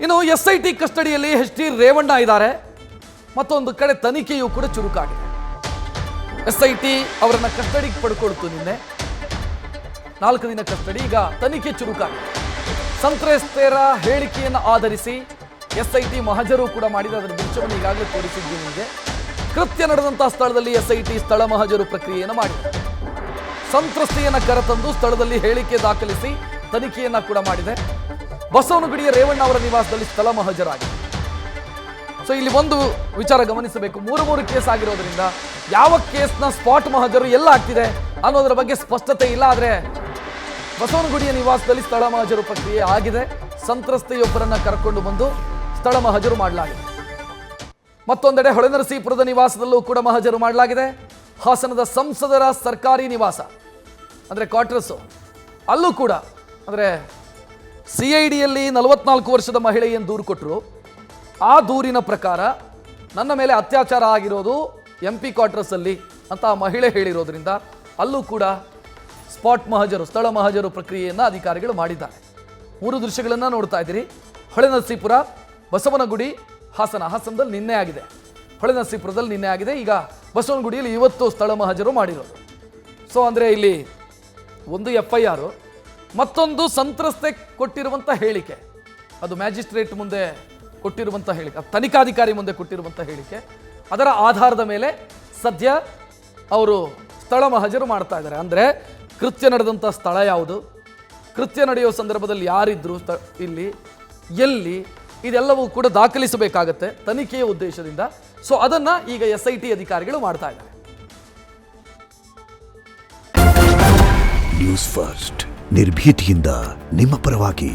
ಇನ್ನು SIT ಕಸ್ಟಡಿಯಲ್ಲಿ H D. Revanna ಇದ್ದಾರೆ. ಮತ್ತೊಂದು ಕಡೆ ತನಿಖೆಯೂ ಕೂಡ ಚುರುಕಾಗಿದೆ. ಎಸ್ಐಟಿ ಅವರನ್ನ ಕಸ್ಟಡಿಗೆ ಪಡ್ಕೊಳ್ತು ನಿನ್ನೆ 4 ದಿನ ಕಸ್ಟಡಿ. ಈಗ ತನಿಖೆ ಚುರುಕಾಗಿದೆ. ಸಂತ್ರಸ್ತೆಯರ ಹೇಳಿಕೆಯನ್ನು ಆಧರಿಸಿ ಎಸ್ಐಟಿ ಮಹಜರು ಕೂಡ ಮಾಡಿದ ಅದರ ದೃಶ್ಯವನ್ನು ಈಗಾಗಲೇ ತೋರಿಸಿದ್ದೀನಿ ನಿಮಗೆ. ಕೃತ್ಯ ನಡೆದಂತಹ ಸ್ಥಳದಲ್ಲಿ ಎಸ್ಐಟಿ ಸ್ಥಳ ಮಹಜರು ಪ್ರಕ್ರಿಯೆಯನ್ನು ಮಾಡಿದೆ. ಸಂತ್ರಸ್ತೆಯನ್ನ ಕರೆತಂದು ಸ್ಥಳದಲ್ಲಿ ಹೇಳಿಕೆ ದಾಖಲಿಸಿ ತನಿಖೆಯನ್ನ ಕೂಡ ಮಾಡಿದೆ. ಬಸವನಗುಡಿಯ ರೇವಣ್ಣ ಅವರ ನಿವಾಸದಲ್ಲಿ ಸ್ಥಳ ಮಹಜರಾಗಿದೆ. ಸೊ ಇಲ್ಲಿ ಒಂದು ವಿಚಾರ ಗಮನಿಸಬೇಕು. 3 ಕೇಸ್ ಆಗಿರೋದ್ರಿಂದ ಯಾವ ಕೇಸ್ನ ಸ್ಪಾಟ್ ಮಹಜರು ಎಲ್ಲ ಆಗ್ತಿದೆ ಅನ್ನೋದರ ಬಗ್ಗೆ ಸ್ಪಷ್ಟತೆ ಇಲ್ಲ. ಆದರೆ ಬಸವನಗುಡಿಯ ನಿವಾಸದಲ್ಲಿ ಸ್ಥಳ ಮಹಜರು ಪ್ರಕ್ರಿಯೆ ಆಗಿದೆ. ಸಂತ್ರಸ್ತೆಯೊಬ್ಬರನ್ನ ಕರ್ಕೊಂಡು ಬಂದು ಸ್ಥಳ ಮಹಜರು ಮಾಡಲಾಗಿದೆ. ಮತ್ತೊಂದೆಡೆ ಹೊಳೆನರಸೀಪುರದ ನಿವಾಸದಲ್ಲೂ ಕೂಡ ಮಹಜರು ಮಾಡಲಾಗಿದೆ. ಹಾಸನದ ಸಂಸದರ ಸರ್ಕಾರಿ ನಿವಾಸ ಅಂದರೆ ಕ್ವಾರ್ಟರ್ಸು ಅಲ್ಲೂ ಕೂಡ ಅಂದರೆ CIDಯಲ್ಲಿ 44 ವರ್ಷದ ಮಹಿಳೆ ಏನು ದೂರು ಕೊಟ್ಟರು, ಆ ದೂರಿನ ಪ್ರಕಾರ ನನ್ನ ಮೇಲೆ ಅತ್ಯಾಚಾರ ಆಗಿರೋದು MP ಕ್ವಾರ್ಟರ್ಸಲ್ಲಿ ಅಂತ ಆ ಮಹಿಳೆ ಹೇಳಿರೋದ್ರಿಂದ ಅಲ್ಲೂ ಕೂಡ ಸ್ಪಾಟ್ ಮಹಜರು ಸ್ಥಳ ಮಹಜರು ಪ್ರಕ್ರಿಯೆಯನ್ನು ಅಧಿಕಾರಿಗಳು ಮಾಡಿದ್ದಾರೆ. 3 ದೃಶ್ಯಗಳನ್ನು ನೋಡ್ತಾ ಇದ್ದೀರಿ. ಹೊಳೆನರಸೀಪುರ, ಬಸವನಗುಡಿ, ಹಾಸನದಲ್ಲಿ ನಿನ್ನೆ ಆಗಿದೆ. ಹೊಳೆನರಸೀಪುರದಲ್ಲಿ ನಿನ್ನೆ ಆಗಿದೆ. ಈಗ ಬಸವನಗುಡಿಯಲ್ಲಿ ಇವತ್ತು ಸ್ಥಳ ಮಹಜರು ಮಾಡಿರೋದು. ಸೊ ಅಂದರೆ ಇಲ್ಲಿ ಒಂದು FIR, ಮತ್ತೊಂದು ಸಂತ್ರಸ್ತೆ ಕೊಟ್ಟಿರುವಂಥ ಹೇಳಿಕೆ, ಅದು ಮ್ಯಾಜಿಸ್ಟ್ರೇಟ್ ಮುಂದೆ ಕೊಟ್ಟಿರುವಂಥ ಹೇಳಿಕೆ, ತನಿಖಾಧಿಕಾರಿ ಮುಂದೆ ಕೊಟ್ಟಿರುವಂಥ ಹೇಳಿಕೆ, ಅದರ ಆಧಾರದ ಮೇಲೆ ಸದ್ಯ ಅವರು ಸ್ಥಳ ಮಹಜರು ಮಾಡ್ತಾ ಇದ್ದಾರೆ. ಅಂದರೆ ಕೃತ್ಯ ನಡೆದಂಥ ಸ್ಥಳ ಯಾವುದು, ಕೃತ್ಯ ನಡೆಯೋ ಸಂದರ್ಭದಲ್ಲಿ ಯಾರಿದ್ರು ಇಲ್ಲಿ, ಎಲ್ಲಿ, ಇದೆಲ್ಲವೂ ಕೂಡ ದಾಖಲಿಸಬೇಕಾಗತ್ತೆ ತನಿಖೆಯ ಉದ್ದೇಶದಿಂದ. ಸೊ ಅದನ್ನು ಈಗ SIT ಅಧಿಕಾರಿಗಳು ಮಾಡ್ತಾ ಇದ್ದಾರೆ. ನ್ಯೂಸ್ ಫಸ್ಟ್ ನಿರ್ಭೀತಿಯಿಂದ ನಿಮ್ಮ ಪರವಾಗಿ.